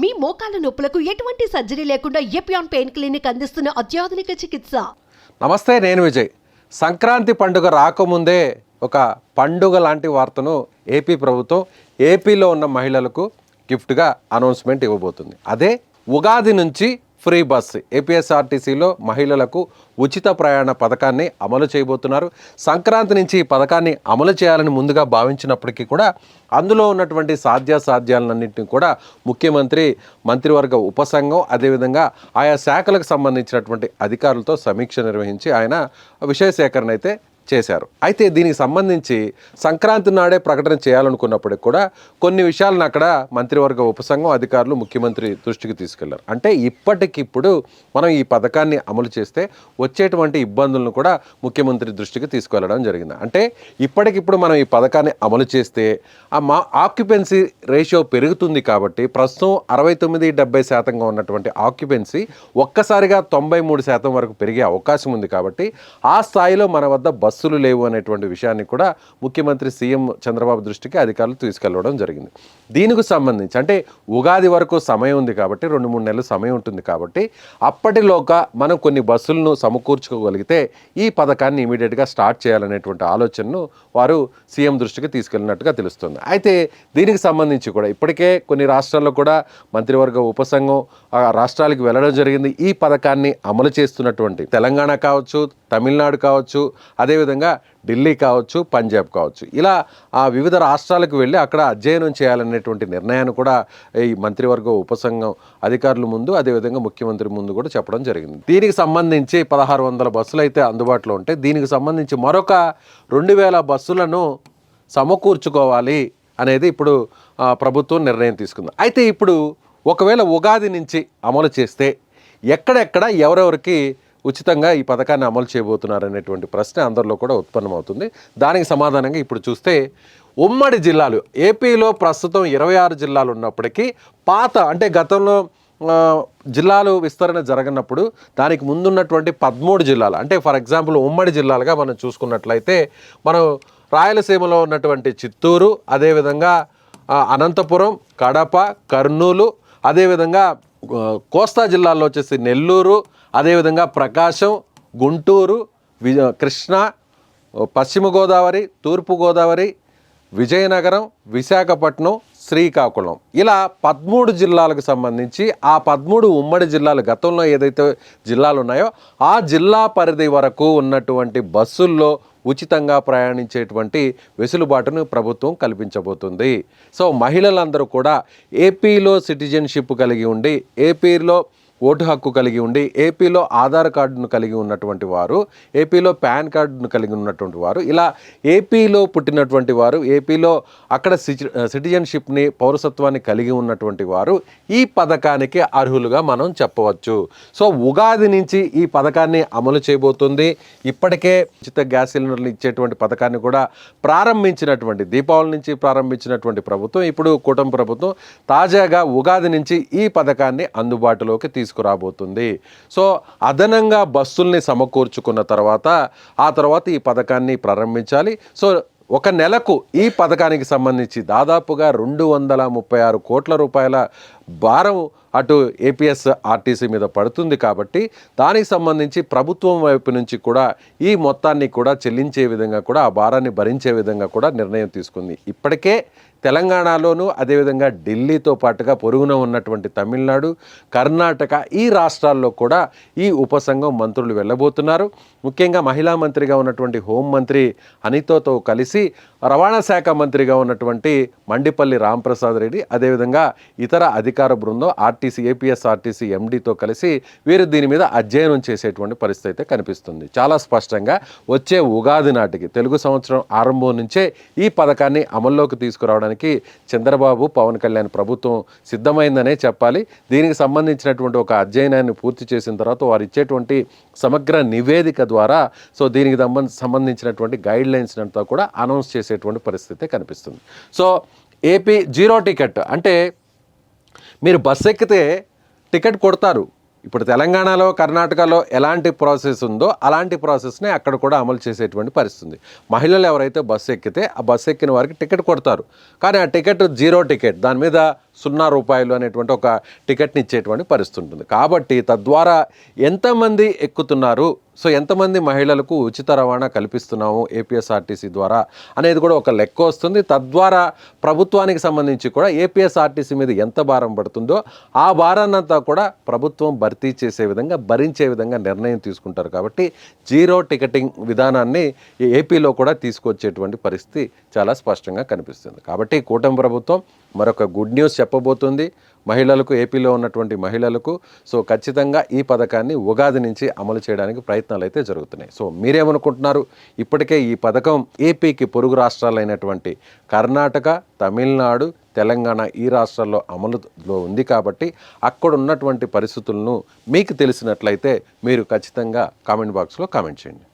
మీ మోకాల నొప్పులకు ఎటువంటి సర్జరీ లేకుండా ఎపియాన్ పెయిన్ క్లినిక్ అందిస్తున్న అత్యాధునిక చికిత్స. నమస్తే, నేను విజయ్. సంక్రాంతి పండుగ రాకముందే ఒక పండుగ లాంటి వార్తను ఏపీ ప్రభుత్వం ఏపీలో ఉన్న మహిళలకు గిఫ్ట్గా అనౌన్స్మెంట్ ఇవ్వబోతుంది. అదే ఉగాది నుంచి ఫ్రీ బస్. ఏపీఎస్ఆర్టీసీలో మహిళలకు ఉచిత ప్రయాణ పథకాన్ని అమలు చేయబోతున్నారు. సంక్రాంతి నుంచి ఈ పథకాన్ని అమలు చేయాలని ముందుగా భావించినప్పటికీ కూడా అందులో ఉన్నటువంటి సాధ్యాసాధ్యాలన్నింటినీ కూడా ముఖ్యమంత్రి, మంత్రివర్గ ఉపసంఘం, అదేవిధంగా ఆయా శాఖలకు సంబంధించినటువంటి అధికారులతో సమీక్ష నిర్వహించి ఆయన విషయ సేకరణ అయితే చేశారు. అయితే దీనికి సంబంధించి సంక్రాంతి నాడే ప్రకటన చేయాలనుకున్నప్పటికి కూడా కొన్ని విషయాలను అక్కడ మంత్రివర్గ ఉపసంఘం అధికారులు ముఖ్యమంత్రి దృష్టికి తీసుకెళ్లారు. అంటే ఇప్పటికిప్పుడు మనం ఈ పథకాన్ని అమలు చేస్తే వచ్చేటువంటి ఇబ్బందులను కూడా ముఖ్యమంత్రి దృష్టికి తీసుకెళ్లడం జరిగింది. అంటే ఇప్పటికిప్పుడు మనం ఈ పథకాన్ని అమలు చేస్తే ఆక్యుపెన్సీ రేషియో పెరుగుతుంది కాబట్టి ప్రస్తుతం 69-70% ఉన్నటువంటి ఆక్యుపెన్సీ ఒక్కసారిగా 93% వరకు పెరిగే అవకాశం ఉంది. కాబట్టి ఆ స్థాయిలో మన వద్ద బస్సులు లేవు అనేటువంటి విషయాన్ని కూడా ముఖ్యమంత్రి సీఎం చంద్రబాబు దృష్టికి అధికారులు తీసుకెళ్లడం జరిగింది. దీనికి సంబంధించి అంటే ఉగాది వరకు సమయం ఉంది కాబట్టి 2-3 నెలలు సమయం ఉంటుంది కాబట్టి అప్పటిలోగా మనం కొన్ని బస్సులను సమకూర్చుకోగలిగితే ఈ పథకాన్ని ఇమీడియట్గా స్టార్ట్ చేయాలనేటువంటి ఆలోచనను వారు సీఎం దృష్టికి తీసుకెళ్ళినట్టుగా తెలుస్తుంది. అయితే దీనికి సంబంధించి కూడా ఇప్పటికే కొన్ని రాష్ట్రాల్లో కూడా మంత్రివర్గ ఉపసంఘం రాష్ట్రాలకు వెళ్ళడం జరిగింది. ఈ పథకాన్ని అమలు చేస్తున్నటువంటి తెలంగాణ కావచ్చు, తమిళనాడు కావచ్చు, అదేవిధంగా ఢిల్లీ కావచ్చు, పంజాబ్ కావచ్చు, ఇలా ఆ వివిధ రాష్ట్రాలకు వెళ్ళి అక్కడ అధ్యయనం చేయాలనేటువంటి నిర్ణయాన్ని కూడా ఈ మంత్రివర్గ ఉపసంఘం అధికారుల ముందు, అదేవిధంగా ముఖ్యమంత్రి ముందు కూడా చెప్పడం జరిగింది. దీనికి సంబంధించి 1600 బస్సులు అయితే అందుబాటులో ఉంటాయి. దీనికి సంబంధించి మరొక 2000 బస్సులను సమకూర్చుకోవాలి అనేది ఇప్పుడు ప్రభుత్వం నిర్ణయం తీసుకుంది. అయితే ఇప్పుడు ఒకవేళ ఉగాది నుంచి అమలు చేస్తే ఎక్కడెక్కడ ఎవరెవరికి ఉచితంగా ఈ పథకాన్ని అమలు చేయబోతున్నారు అనేటువంటి ప్రశ్న అందరిలో కూడా ఉత్పన్నమవుతుంది. దానికి సమాధానంగా ఇప్పుడు చూస్తే ఉమ్మడి జిల్లాలు ఏపీలో ప్రస్తుతం 26 జిల్లాలు ఉన్నప్పటికీ పాత అంటే గతంలో జిల్లాలు విస్తరణ జరగనప్పుడు దానికి ముందున్నటువంటి 13 జిల్లాలు అంటే ఫర్ ఎగ్జాంపుల్ ఉమ్మడి జిల్లాలుగా మనం చూసుకున్నట్లయితే మనం రాయలసీమలో ఉన్నటువంటి చిత్తూరు, అదేవిధంగా అనంతపురం, కడప, కర్నూలు, అదేవిధంగా కోస్తా జిల్లాల్లో వచ్చేసి నెల్లూరు, అదేవిధంగా ప్రకాశం, గుంటూరు, కృష్ణా, పశ్చిమ గోదావరి, తూర్పు గోదావరి, విజయనగరం, విశాఖపట్నం, శ్రీకాకుళం, ఇలా 13 జిల్లాలకు సంబంధించి ఆ 13 ఉమ్మడి జిల్లాలు గతంలో ఏదైతే జిల్లాలు ఉన్నాయో ఆ జిల్లా పరిధి వరకు ఉన్నటువంటి బస్సుల్లో ఉచితంగా ప్రయాణించేటువంటి వెసులుబాటును ప్రభుత్వం కల్పించబోతుంది. సో మహిళలందరూ కూడా ఏపీలో సిటిజన్షిప్ కలిగి ఉండి, ఏపీలో ఓటు హక్కు కలిగి ఉండి, ఏపీలో ఆధార్ కార్డును కలిగి ఉన్నటువంటి వారు, ఏపీలో పాన్ కార్డును కలిగి ఉన్నటువంటి వారు, ఇలా ఏపీలో పుట్టినటువంటి వారు, ఏపీలో అక్కడ సిటిజన్షిప్ని, పౌరసత్వాన్ని కలిగి ఉన్నటువంటి వారు ఈ పథకానికి అర్హులుగా మనం చెప్పవచ్చు. సో ఉగాది నుంచి ఈ పథకాన్ని అమలు చేయబోతుంది. ఇప్పటికే ఉచిత గ్యాస్ సిలిండర్లు ఇచ్చేటువంటి పథకాన్ని కూడా ప్రారంభించినటువంటి, దీపావళి నుంచి ప్రారంభించినటువంటి ప్రభుత్వం, ఇప్పుడు కూటమి ప్రభుత్వం తాజాగా ఉగాది నుంచి ఈ పథకాన్ని అందుబాటులోకి తీసుకురాబోతుంది. సో అదనంగా బస్సుల్ని సమకూర్చుకున్న తర్వాత ఆ తర్వాత ఈ పథకాన్ని ప్రారంభించాలి. సో ఒక నెలకు ఈ పథకానికి సంబంధించి దాదాపుగా 236 కోట్ల రూపాయల భారం అటు ఏపీఎస్ఆర్టీసీ మీద పడుతుంది. కాబట్టి దానికి సంబంధించి ప్రభుత్వం వైపు నుంచి కూడా ఈ మొత్తాన్ని కూడా చెల్లించే విధంగా కూడా ఆ భారాన్ని భరించే విధంగా కూడా నిర్ణయం తీసుకుంది. ఇప్పటికే తెలంగాణలోను, అదేవిధంగా ఢిల్లీతో పాటుగా పొరుగున ఉన్నటువంటి తమిళనాడు, కర్ణాటక, ఈ రాష్ట్రాల్లో కూడా ఈ ఉపసంఘం మంత్రులు వెళ్ళబోతున్నారు. ముఖ్యంగా మహిళా మంత్రిగా ఉన్నటువంటి హోంమంత్రి అనితతో కలిసి రవాణా శాఖ మంత్రిగా ఉన్నటువంటి మండిపల్లి రాంప్రసాద్ రెడ్డి, అదేవిధంగా ఇతర అధికార బృందం ఏపీఎస్ఆర్టీసీ ఎండీతో కలిసి వీరు దీని మీద అధ్యయనం చేసేటువంటి పరిస్థితి అయితే కనిపిస్తుంది. చాలా స్పష్టంగా వచ్చే ఉగాది నాటికి తెలుగు సంవత్సరం ఆరంభం నుంచే ఈ పథకాన్ని అమల్లోకి తీసుకురావడానికి చంద్రబాబు, పవన్ కళ్యాణ్ ప్రభుత్వం సిద్ధమైందనే చెప్పాలి. దీనికి సంబంధించినటువంటి ఒక అధ్యయనాన్ని పూర్తి చేసిన తర్వాత వారు ఇచ్చేటువంటి సమగ్ర నివేదిక ద్వారా సో దీనికి సంబంధించినటువంటి గైడ్ లైన్స్ అంతా కూడా అనౌన్స్ చేసేటువంటి పరిస్థితి కనిపిస్తుంది. సో ఏపీ 0 టికెట్ అంటే మీరు బస్సు ఎక్కితే టికెట్ కొడతారు. ఇప్పుడు తెలంగాణలో, కర్ణాటకలో ఎలాంటి ప్రాసెస్ ఉందో అలాంటి ప్రాసెస్ని అక్కడ కూడా అమలు చేసేటువంటి పరిస్థితి. మహిళలు ఎవరైతే బస్సు ఎక్కితే ఆ బస్సు ఎక్కిన వారికి టికెట్ కొడతారు. కానీ ఆ టికెట్ 0 టికెట్, దాని మీద ₹0 అనేటువంటి ఒక టికెట్ని ఇచ్చేటువంటి పరిస్థితి ఉంటుంది. కాబట్టి తద్వారా ఎంతమంది ఎక్కుతున్నారు, సో ఎంతమంది మహిళలకు ఉచిత రవాణా కల్పిస్తున్నాము ఏపీఎస్ఆర్టీసీ ద్వారా అనేది కూడా ఒక లెక్క వస్తుంది. తద్వారా ప్రభుత్వానికి సంబంధించి కూడా ఏపీఎస్ఆర్టీసీ మీద ఎంత భారం పడుతుందో ఆ భారాన్నంతా కూడా ప్రభుత్వం భర్తీ చేసే విధంగా, భరించే విధంగా నిర్ణయం తీసుకుంటారు. కాబట్టి జీరో టికెటింగ్ విధానాన్ని ఏపీలో కూడా తీసుకొచ్చేటువంటి పరిస్థితి చాలా స్పష్టంగా కనిపిస్తుంది. కాబట్టి కూటమి ప్రభుత్వం మరొక గుడ్ న్యూస్ చెప్పబోతుంది మహిళలకు, ఏపీలో ఉన్నటువంటి మహిళలకు. సో ఖచ్చితంగా ఈ పథకాన్ని ఉగాది నుంచి అమలు చేయడానికి ప్రయత్నాలు అయితే జరుగుతున్నాయి. సో మీరేమనుకుంటున్నారు? ఇప్పటికే ఈ పథకం ఏపీకి పొరుగు రాష్ట్రాలైనటువంటి కర్ణాటక, తమిళనాడు, తెలంగాణ ఈ రాష్ట్రాల్లో అమలులో ఉంది. కాబట్టి అక్కడ ఉన్నటువంటి పరిస్థితులను మీకు తెలిసినట్లయితే మీరు ఖచ్చితంగా కామెంట్ బాక్స్లో కామెంట్ చేయండి.